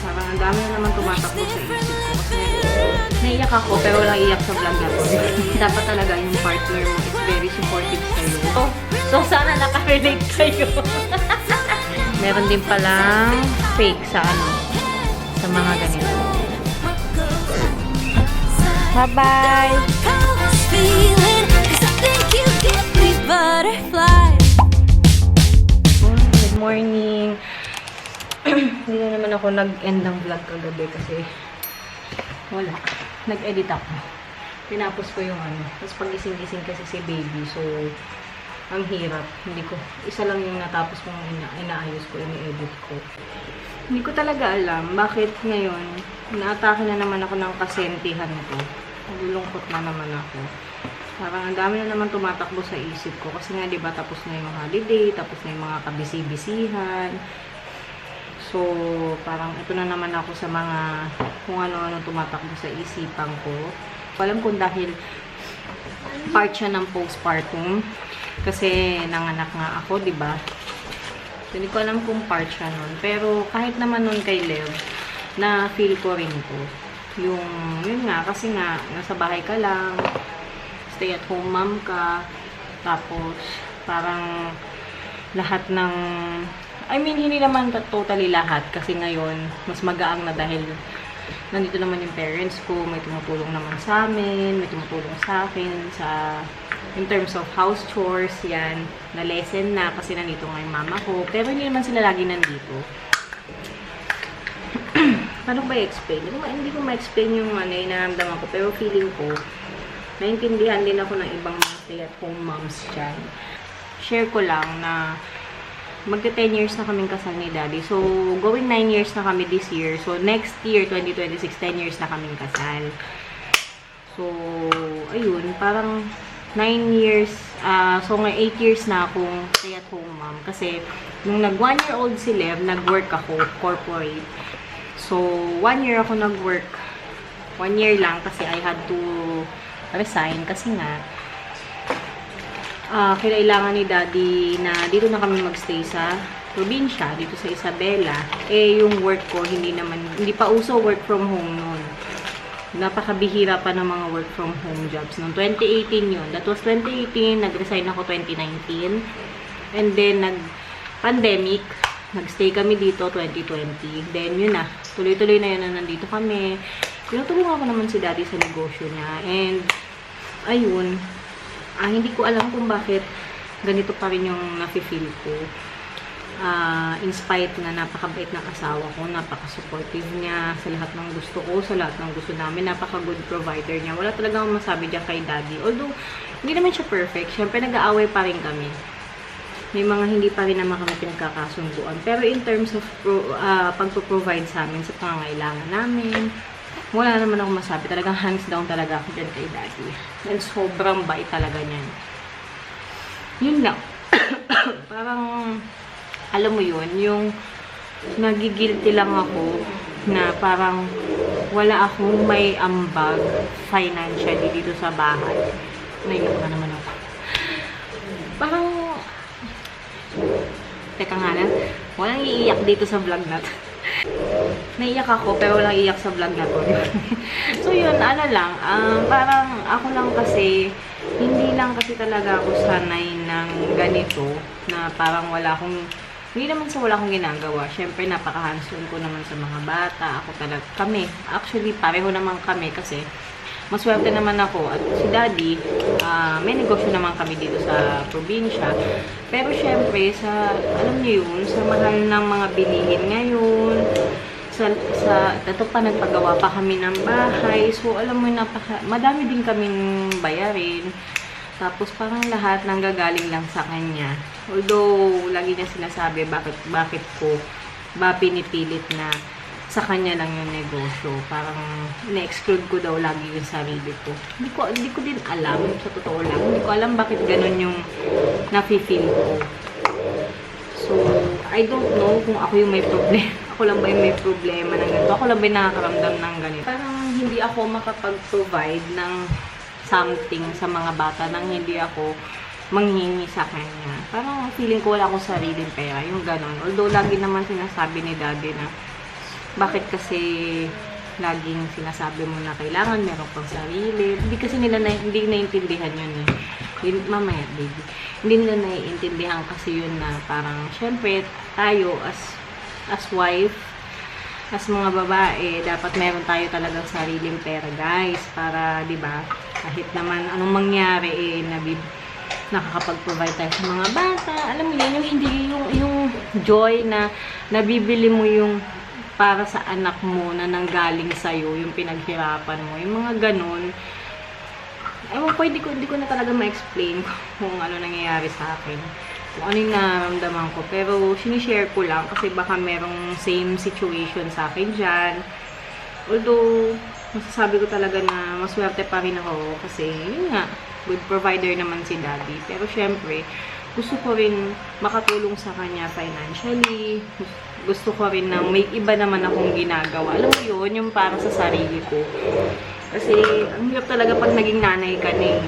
Parang ang dami na naman tumatakbo sa isip ko. Kasi naiyak ako pero walang iyak sa vlog na to. Dapat talaga yung partner mo is very supportive sa'yo. So sana nakarelate kayo. Meron din palang fake sa sa mga ganito. Bye-bye! Good morning! Hindi na naman ako nag-end ng vlog kagabi kasi wala. Nag-edit ako. Tinapos ko yung Tapos pag-gising-gising kasi si baby. So, ang hirap. Hindi ko. Isa lang yung natapos kong inaayos ko, ini-edit ko. Hindi ko talaga alam bakit ngayon naatake na naman ako ng kasentihan ko. Nalulungkot na naman ako. Parang ang dami na naman tumatakbo sa isip ko. Kasi nga, di ba, tapos na yung holiday, tapos na yung mga kabisi-bisihan. So, parang ito na naman ako sa mga kung ano-ano tumatakbo sa isipan ko. Alam kung dahil part siya ng postpartum. Kasi nanganak nga ako, di ba? So, hindi ko alam kung part siya nun. Pero kahit naman nun kay Lev, na feel ko rin to. Yun nga, kasi nga, nasa bahay ka lang, stay at home mom ka, tapos, parang, lahat ng, hindi naman totally lahat, kasi ngayon, mas magaang na dahil, nandito naman yung parents ko, may tumutulong naman sa amin, may tumutulong sa akin, in terms of house chores, yan, na lesson na, kasi nandito nga yung mama ko, pero hindi naman sila lagi nandito. Paano ba i-explain? Hindi ko ma-explain yung nararamdaman ko. Pero feeling ko, naintindihan din ako ng ibang mga stay-at-home moms dyan. Share ko lang na magka 10 years na kaming kasal ni Daddy. So, going 9 years na kami this year. So, next year, 2026, 10 years na kaming kasal. So, ayun, parang 9 years, so nga 8 years na akong stay-at-home mom. Kasi, nung nag-1-year-old si Lev, nag-work ako, corporate. So, 1 year ako nag-work. 1 year lang kasi I had to resign kasi nga kailangan ni Daddy na dito na kami magstay sa probinsya, dito sa Isabela. Yung work ko, hindi pa uso work from home noon. Napakabihira pa ng mga work from home jobs noon. 2018 yun. That was 2018. Nag-resign ako 2019. And then, nag-pandemic. Nag-stay kami dito 2020. Then, yun na. Tuloy-tuloy na yun na nandito kami. Tinutulungan ko naman si Daddy sa negosyo niya. And, ayun. Hindi ko alam kung bakit ganito pa rin yung nafe-feel ko. In spite na napakabait ng asawa ko, napaka-supportive niya sa lahat ng gusto ko, sa lahat ng gusto namin, napaka-good provider niya. Wala talagang masabi dyan kay Daddy. Although, hindi naman siya perfect. Siyempre, nag-aaway pa rin kami. May mga hindi pa rin naman kami pinagkakasunduan. Pero in terms of pagpo-provide sa amin sa pangangailangan namin, wala naman ako masabi. Talagang hands down talaga ako dyan kay Daddy. And sobrang bait talaga niyan. Yun lang. Parang, alam mo yun, yung nagigilty lang ako na parang wala akong may ambag financially dito sa bahay. Naiyak na naman ako. Parang, teka nga lang, walang iiyak dito sa vlog na to. Naiyak ako, pero walang iiyak sa vlog na to. So yun, parang ako lang kasi, hindi lang kasi talaga ako sanay ng ganito, na parang hindi naman sa wala akong ginagawa. Siyempre, napaka-hands-on ko naman sa mga bata. Kami. Actually, pareho naman kami kasi maswerte naman ako at si Daddy, may negosyo naman kami dito sa probinsya. Pero syempre, alam niyo yun, sa mahal ng mga bilihin ngayon, ito pa nagpagawa pa kami ng bahay. So, alam mo, madami din kaming bayarin. Tapos, parang lahat nanggagaling lang sa kanya. Although, lagi niya sinasabi, bakit ko ba pinipilit na sa kanya lang yung negosyo. Parang, na-exclude ko daw lagi yung sarili ko. Hindi ko din alam, sa totoo lang. Hindi ko alam bakit ganun yung nafe-feel ko. So, I don't know kung ako yung may problema. Ako lang ba yung may problema ng ganito? Ako lang ba yung nakakaramdam ng ganito? Parang hindi ako makapag-provide ng something sa mga bata nang hindi ako manghingi sa kanya. Parang feeling ko wala akong sariling pera. Yung ganon. Although, lagi naman sinasabi ni Daddy na bakit kasi laging sinasabi mo na kailangan meron pang sarili. Hindi kasi nila hindi naiintindihan yun eh. Mamaya, baby. Hindi nila naiintindihan kasi yun na parang, syempre, tayo as wife, as mga babae, dapat meron tayo talagang sariling pera, guys. Para, di ba, kahit naman anong mangyari, nakakapag-provide tayo sa mga bata. Alam mo yun, yung joy na nabibili mo yung para sa anak mo na nanggaling sa'yo, yung pinaghirapan mo, yung mga ganun. Ewan ko, hindi ko na talaga ma-explain kung ano nangyayari sa akin. Kung ano yung nararamdaman ko. Pero, sinishare ko lang kasi baka merong same situation sa akin dyan. Although, masasabi ko talaga na maswerte pa rin ako kasi, yun nga, good provider naman si daddy. Pero, syempre, gusto ko rin makatulong sa kanya financially. Gusto ko rin na may iba naman akong ginagawa. Alam mo yun, yung para sa sarili ko. Kasi, ang hirap talaga pag naging nanay ka na eh.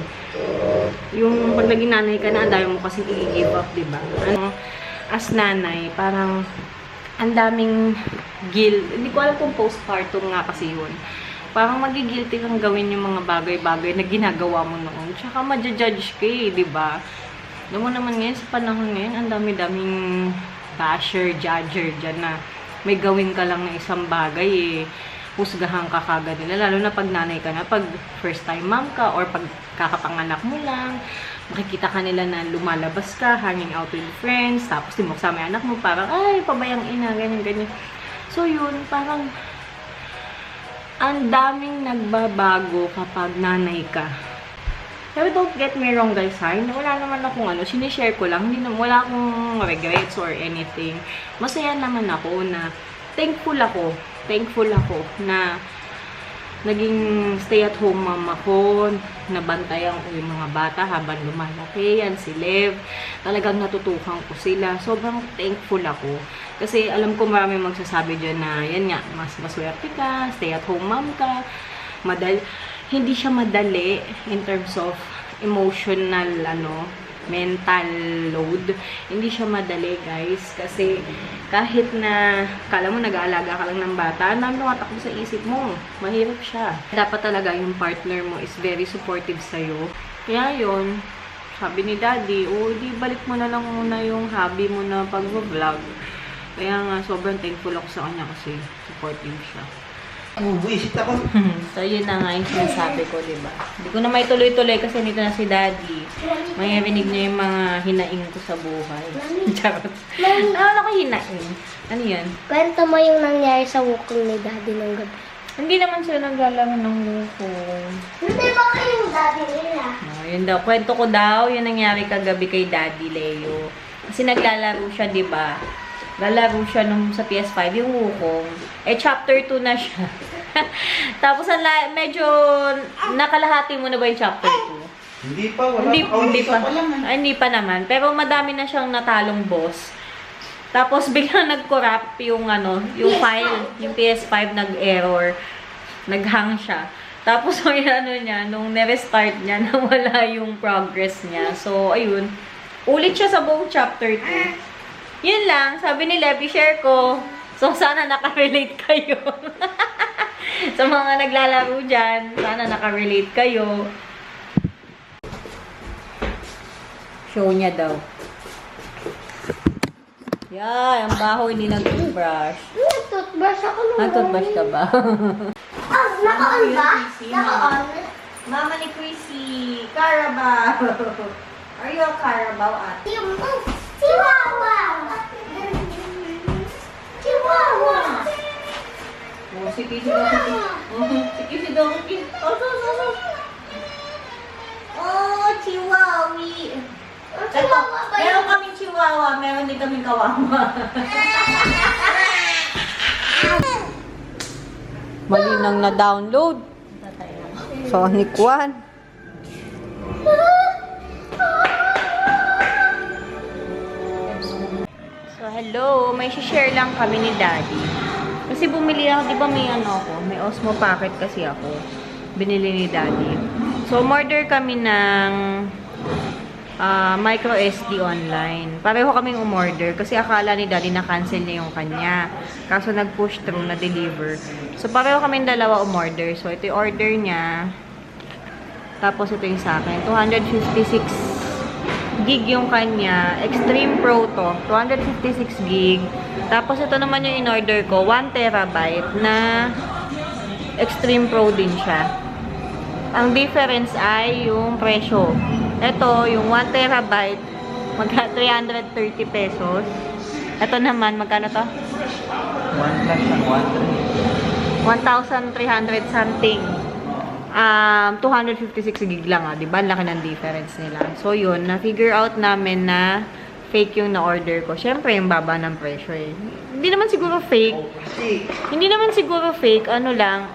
Yung pag naging nanay ka na, ang dami mo kasi i-give up, diba? As nanay, parang ang daming guilt. Hindi ko alam kung postpartum nga kasi yun. Parang magigilty kang gawin yung mga bagay-bagay na ginagawa mo noon. Tsaka ma-judge ka eh, diba? Alam mo naman ngayon, sa panahon ngayon, ang dami-daming basher, judger dyan na may gawin ka lang ng isang bagay eh. Husgahan ka kagad nila. Lalo na pag nanay ka na, pag first time mom ka or pag kakapanganak mo lang, makikita ka nila na lumalabas ka, hanging out with friends, tapos timuksa may anak mo, parang, ay, pabayang ina, ganyan. So yun, parang ang daming nagbabago kapag nanay ka. Pero don't get me wrong guys ha, wala naman akong sinishare ko lang, wala akong regrets or anything. Masaya naman ako na thankful ako na naging stay-at-home mom ako, nabantayan ko yung mga bata habang lumalaki, yan si Lev. Talagang natutukan ko sila. Sobrang thankful ako. Kasi alam ko marami magsasabi dyan na, yan nga, mas maswerte ka, stay-at-home mom ka, hindi siya madali in terms of emotional, mental load. Hindi siya madali, guys. Kasi kahit na kala mo nag-aalaga ka lang ng bata, ang dami tumatakbo sa isip mo. Mahirap siya. Dapat talaga yung partner mo is very supportive sa'yo. Kaya yun, sabi ni daddy, di balik mo na lang muna yung hobby mo na pag-vlog. Kaya nga, sobrang thankful ako sa kanya kasi supportive siya. Buwisit ako. So, yun na nga yung sinasabi ko, diba? Hindi ko na may tuloy-tuloy kasi nito na si daddy. May rinig niya yung mga hinaing ko sa buhay. Charot. Ano ko hinaing? Ano yan? Kwento mo yung nangyari sa wukong ni daddy ng gabi. Hindi naman sila naglalaro ng wukong. Hindi ba kayong daddy nila? Yun daw. Kwento ko daw yung nangyari kagabi kay Daddy Leo. Kasi naglalaro siya, diba? Lalaro siya nung sa PS5, yung wukong. Chapter 2 na siya. Tapos, medyo nakalahati mo na ba yung chapter 2? Hindi pa, wala. Hindi pa. Pa lang, Hindi pa naman. Pero madami na siyang natalong boss. Tapos, biglang nag-corrupt yung yung file, yung PS5 nag-error. Nag-hang siya. Tapos, yung nung nirestart niya, nawala yung progress niya. So, ayun. Ulit siya sa buong chapter 2. Yun lang, sabi ni Lev, share ko. So, sana nakarelate kayo. Sa mga naglalaro dyan, sana nakarelate kayo. Show niya daw. Yan, ang baho, hindi nag-toothbrush. Nag-toothbrush ako nung Nag-toothbrush ka ba? naka-on ba? Naka-on? Mama ni Chrissy, Carabao. Are you a Carabao at? Yung Chihuahua! Chihuahua! Oh, si Kissy daw. Si Kissy daw. Oh, Chihuahui. Chihuahua ba yun? Meron kaming Chihuahua, meron din kaming Kawama. Mali nang na-download. Sonic 1. So, hello. May share lang kami ni Daddy. Kasi bumili ako, di ba may Osmo packet kasi ako. Binili ni Daddy. So, order kami ng micro SD online. Pareho kaming umorder kasi akala ni daddy na cancel niya yung kanya. Kaso nag-push through na deliver. So pareho kaming dalawa umorder. So ito yung order niya. Tapos ito yung sa akin. 256 gig yung kanya. Extreme Pro to. 256 gig. Tapos ito naman yung in-order ko. 1 terabyte na Extreme Pro din siya. Ang difference ay yung presyo. Ito, yung 1 terabyte, magka 330 pesos. Ito naman, magkano to? 1 plus ang 1,300 something. 256 gig lang, diba? Ang laki ng difference nila. So, yun, na-figure out namin na fake yung na-order ko. Siyempre, yung baba ng presyo eh. Hindi naman siguro fake. Hindi naman siguro fake. Ano lang,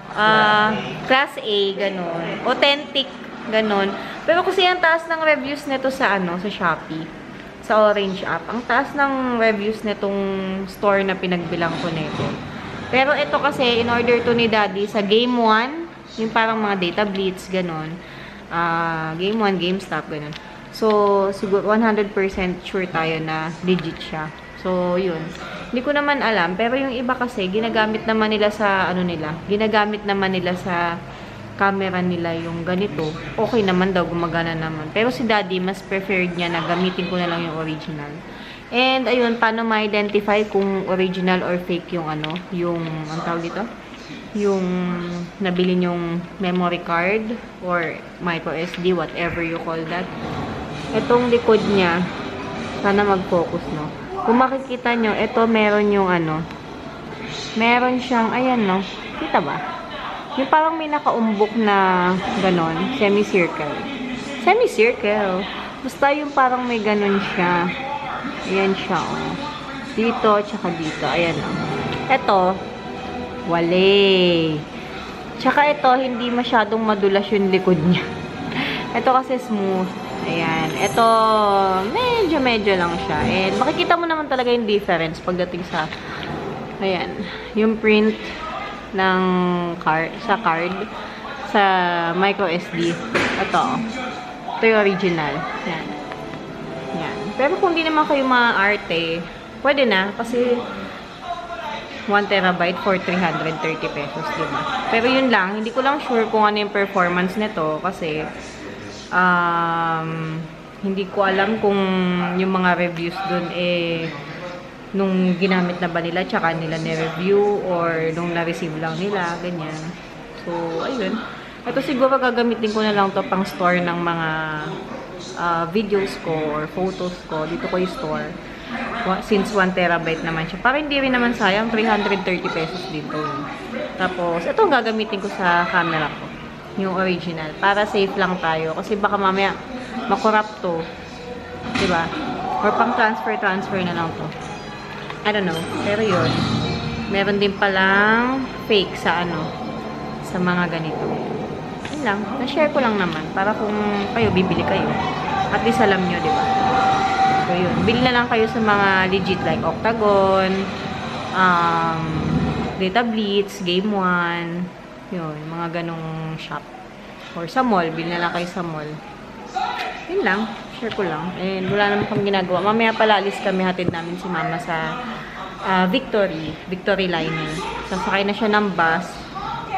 class A, ganun. Authentic, ganun. Pero kasi ang taas ng reviews nito sa, sa Shopee. Sa Orange app. Ang taas ng reviews nitong store na pinagbilang ko nito. Pero ito kasi, in-order to ni Daddy sa Game 1. Yung parang mga data blitz, ganun. Game 1, GameStop, ganun. So, siguro 100% sure tayo na legit siya. So, yun. Hindi ko naman alam. Pero yung iba kasi, ginagamit naman nila sa, ginagamit naman nila sa camera nila yung ganito. Okay naman daw, gumagana naman. Pero si Daddy, mas preferred niya na gamitin ko na lang yung original. And, ayun, paano ma-identify kung original or fake yung yung, ang tawag dito? Yung nabili nyong memory card or micro SD, whatever you call that. Itong likod niya, sana mag-focus, no? Kung makikita nyo, ito meron yung meron siyang, ayan, no? Kita ba? Yung parang may nakaumbok na ganon, semicircle. Semicircle. Basta yung parang may ganon siya. Ayan siya, oh. Dito, tsaka dito. Ayan, oh. Ito, wale. Tsaka ito, hindi masyadong madulas yung likod niya. Ito kasi smooth. Ayan. Ito, medyo lang siya. And makikita mo naman talaga yung difference pagdating sa, ayan, yung print ng card, sa micro SD. Ito. Ito yung original. Ayan. Ayan. Pero kung di naman kayo maarte, pwede na. Kasi 1 terabyte for 330 pesos, diba? Pero yun lang, hindi ko lang sure kung ano yung performance nito kasi hindi ko alam kung yung mga reviews dun nung ginamit na ba nila tsaka nila ni-review or nung na-receive lang nila, ganyan. So, ayun. Ito siguro gagamitin ko na lang to pang store ng mga videos ko or photos ko. Dito ko yung store. Since 1 terabyte naman siya. Para hindi rin naman sayang, 330 pesos dito. Tapos, ito ang gagamitin ko sa camera ko. Yung original. Para safe lang tayo. Kasi baka mamaya makorap to. Diba? Or pang transfer na lang to. I don't know. Pero yun. Meron din palang fake sa sa mga ganito. Yun lang. Na-share ko lang naman. Para kung kayo, bibili kayo. At least alam nyo, diba? So, yun. Bili na lang kayo sa mga legit like Octagon, Data Blitz, Game 1, yun, mga ganong shop. Or sa mall, bili na lang kayo sa mall. Yun lang, share ko lang. And wala naman kami ginagawa. Mamaya pala alis kami, hatid namin si mama sa Victory Line. Sasakay na siya ng bus,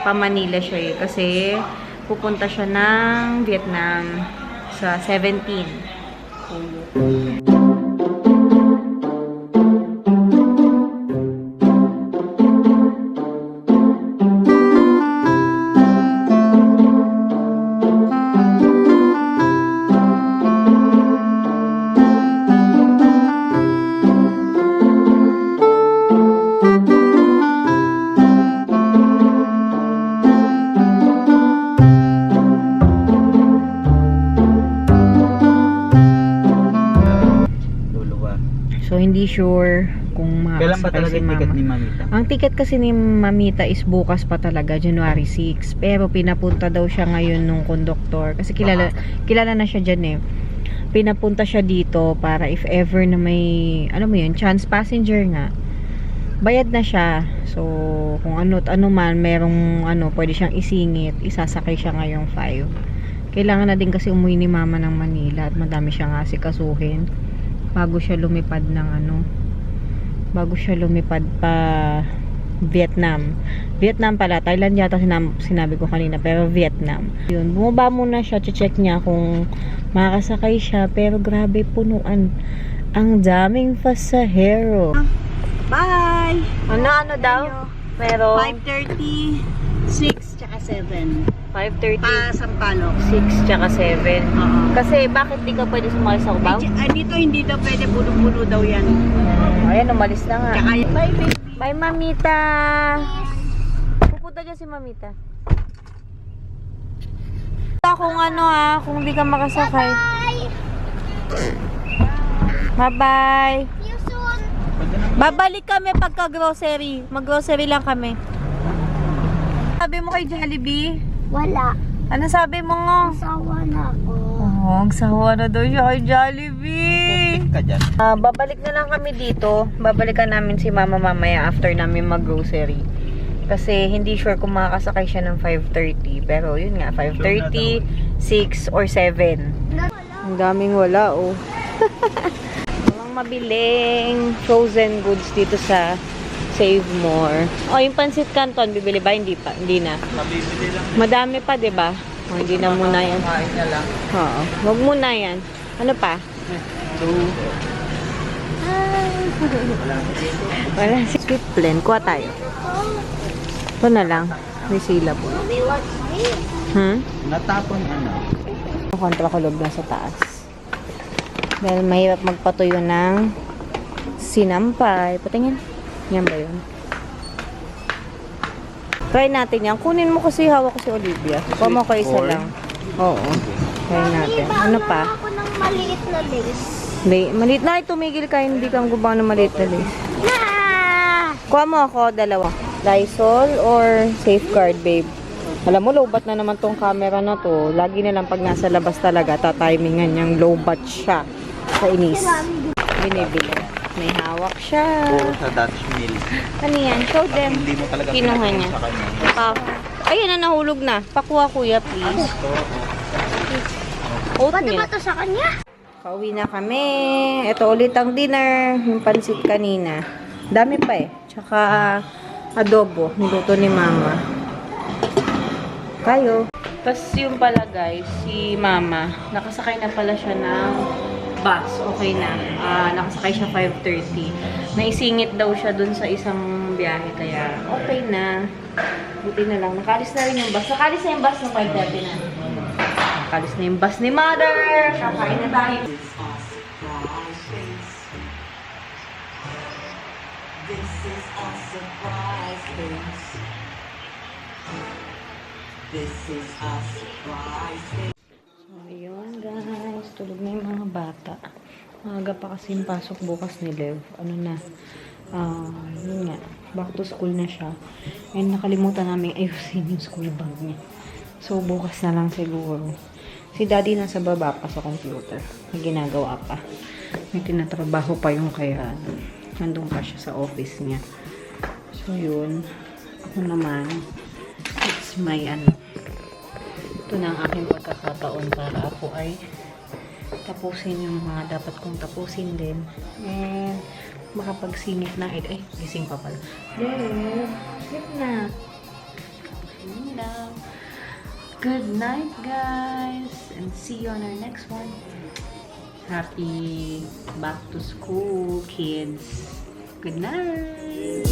pa Manila siya kasi pupunta siya ng Vietnam sa 17. So, hindi sure kung Kailan ba makakasakay talaga si yung ticket mama. ni Mamita? Ang ticket kasi ni Mamita is bukas pa talaga, January 6. Pero pinapunta daw siya ngayon nung conductor. Kasi kilala na siya dyan eh. Pinapunta siya dito para if ever na may, chance passenger nga. Bayad na siya. So, kung ano man, merong pwede siyang isingit, isasakay siya ngayong 5. Kailangan na din kasi umuwi ni mama ng Manila at madami siyang asikasuhin bago siya lumipad ng bago siya lumipad pa Vietnam. Vietnam pala, Thailand yata sinabi ko kanina, pero Vietnam. Yun, bumaba muna siya, check niya kung makakasakay siya, pero grabe punuan. Ang daming pasahero. Bye! Ano daw? Pero 5:30, 6, tsaka 7. 5:30, Pa Sampaloc. 6, tsaka 7. Oo. Kasi bakit di ka pwede sumakay sa Cubao? Dito hindi daw pwede, puno-puno daw yan. Ayan, umalis na nga. Tsaka bye baby. Bye, Mamita! Pupunta dyan si Mamita. Kung kung di ka makasakay. Bye-bye! See you soon. Babalik kami pagka grocery. Mag-grocery lang kami. Sabi mo kay Jollibee? Wala. Ano sabi mo? Asawa na ako. Oh, ang sawa na daw siya kay Jollibee. Ka dyan. Babalik na lang kami dito. Babalikan namin si mama mamaya after namin mag-grocery. Kasi hindi sure kung makakasakay siya ng 5:30. Pero yun nga, 5:30, 6, or 7. Ang daming wala, oh. Walang mabiling frozen goods dito sa Save More. Oh, yung pansit canton, bibili ba? Hindi pa. Hindi na. Mabibili lang. Madami pa, diba? Oh, hindi na muna yan. Kumain niya lang. Oo. Wag muna yan. Ano pa? Wala. Sweet blend. Kuha tayo. Ito na lang. May syllable. Mommy, what's this? Natapon Kontrakulog na sa taas. Dahil mahirap magpatuyo ng sinampay. Patingin. Yan ba yun? Try natin yan. Kunin mo kasi hawak ko si Olivia. Kuha mo ko isa lang. Oo. Try natin. Ano pa? Ako ng maliit na lace. Maliit na. Tumigil ka. Hindi kang gumawa ng maliit na lace. Na! Kuha mo ako, dalawa. Lysol or Safeguard, babe? Alam mo, lowbat na naman tong camera na to. Lagi na lang pag nasa labas talaga, tatimingan niyang lowbat siya. Sa inis. Binibili. May hawak siya. Puro sa Dutch mill. Ano yan? Show them. Hindi mo talaga Kinuha pinagawin niya. sa kanya. Ayan na, nahulog na. Pakuha, kuya, please. Pwede Oatmeal. ba ito sa kanya? Pauwi na kami. Ito ulit ang dinner. Yung pansit kanina. Dami pa eh. Tsaka adobo. Niluto ni mama. Tayo. Tapos yung pala guys, si mama, nakasakay na pala siya ng bus. Okay na. Nakasakay siya 5:30. Naisingit daw siya dun sa isang biyahe. Kaya okay na. Buti na lang. Nakalis na rin yung bus. Nakalis na yung bus ng 5:30 na. Nakalis na yung bus ni mother. Kakain na tayo. So, ayun guys. Tulog na yung mga bata. Maaga pa kasi yung pasok bukas ni Lev. Ano na. Yun nga. Back to school na siya. And nakalimutan namin ayusin yung school bag niya. So, bukas na lang siguro. Si daddy nasa baba pa sa computer. May ginagawa pa. May tinatrabaho pa yung kaya nandun pa siya sa office niya. So, yun. Ako naman, it's my ito na ang aking pagkakataon para ako ay tapusin yung mga dapat kong tapusin din. And makapagsingit na. Ay, gising pa pala. There. Sleep na. Yun lang. Good night, guys. And see you on our next one. Happy back to school, kids. Good night.